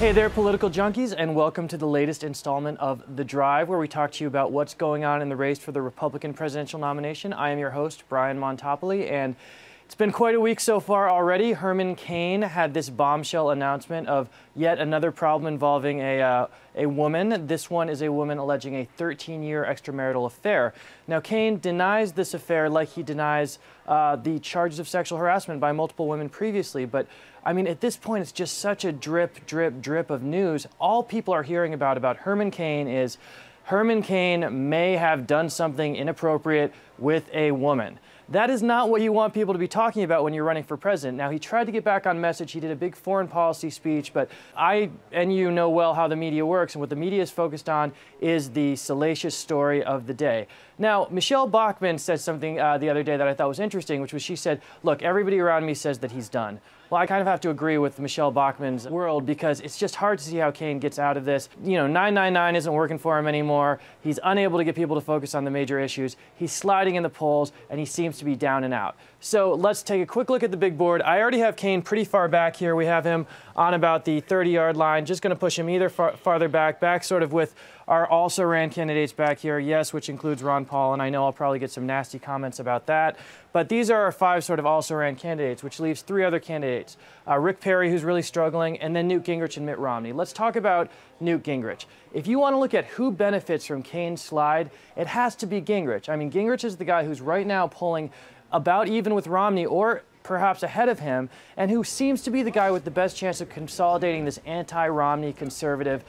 Hey there, political junkies, and welcome to the latest installment of The Drive, where we talk to you about what's going on in the race for the Republican presidential nomination. I am your host, Brian Montopoli, and it's been quite a week so far already. Herman Cain had this bombshell announcement of yet another problem involving a woman. This one is a woman alleging a 13-year extramarital affair. Now, Cain denies this affair like he denies the charges of sexual harassment by multiple women previously, but I mean, at this point, it's just such a drip, drip, drip of news. All people are hearing about Herman Cain is Herman Cain may have done something inappropriate with a woman. That is not what you want people to be talking about when you're running for president. Now, he tried to get back on message. He did a big foreign policy speech, but I and you know well how the media works, and what the media is focused on is the salacious story of the day. Now, Michelle Bachmann said something the other day that I thought was interesting, which was she said, look, everybody around me says that he's done. Well, I kind of have to agree with Michelle Bachmann's world because it's just hard to see how Cain gets out of this. You know, 999 isn't working for him anymore. He's unable to get people to focus on the major issues. He's sliding in the polls, and he seems to be down and out. So let's take a quick look at the big board. I already have Cain pretty far back here. We have him on about the 30-yard line. Just going to push him either farther back sort of with our also-ran candidates back here, yes, which includes Ron Paul, and I know I'll probably get some nasty comments about that. But these are our 5 sort of also-ran candidates, which leaves 3 other candidates. Rick Perry, who's really struggling, and then Newt Gingrich and Mitt Romney. Let's talk about Newt Gingrich. If you want to look at who benefits from Cain's slide, it has to be Gingrich. I mean, Gingrich is the guy who's right now polling about even with Romney, or perhaps ahead of him, and who seems to be the guy with the best chance of consolidating this anti-Romney conservative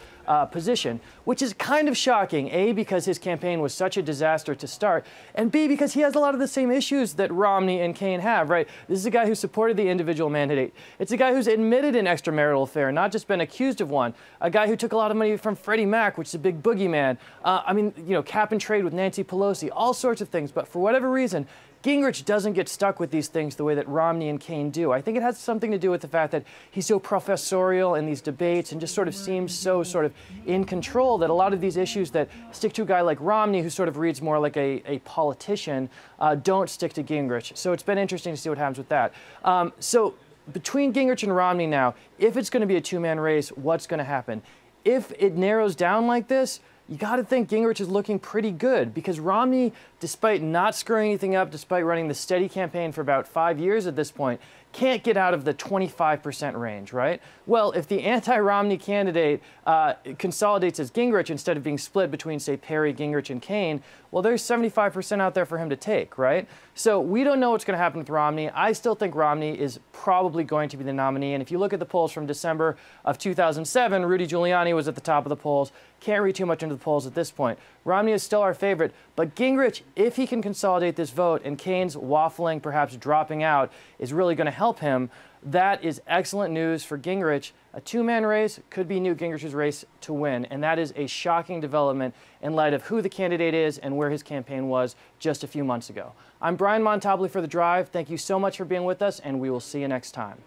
position, which is kind of shocking, A, because his campaign was such a disaster to start, and B, because he has a lot of the same issues that Romney and Cain have, right? This is a guy who supported the individual mandate. It's a guy who's admitted an extramarital affair, not just been accused of one. A guy who took a lot of money from Freddie Mac, which is a big boogeyman. I mean, you know, cap and trade with Nancy Pelosi, all sorts of things, but for whatever reason, Gingrich doesn't get stuck with these things the way that Romney and Cain do. I think it has something to do with the fact that he's so professorial in these debates and just sort of seems so sort of in control that a lot of these issues that stick to a guy like Romney, who sort of reads more like a politician, don't stick to Gingrich. So it's been interesting to see what happens with that. So between Gingrich and Romney now, if it's going to be a two-man race, what's going to happen? If it narrows down like this, you got to think Gingrich is looking pretty good, because Romney, despite not screwing anything up, despite running the steady campaign for about 5 years at this point, can't get out of the 25% range, right? Well, if the anti-Romney candidate consolidates as Gingrich instead of being split between, say, Perry, Gingrich, and Cain, well, there's 75% out there for him to take, right? So we don't know what's going to happen with Romney. I still think Romney is probably going to be the nominee. And if you look at the polls from December of 2007, Rudy Giuliani was at the top of the polls. Can't read too much into the polls at this point. Romney is still our favorite, but Gingrich, if he can consolidate this vote and Cain's waffling, perhaps dropping out, is really going to help him, that is excellent news for Gingrich. A two-man race could be Newt Gingrich's race to win, and that is a shocking development in light of who the candidate is and where his campaign was just a few months ago. I'm Brian Montopoli for The Drive. Thank you so much for being with us, and we will see you next time.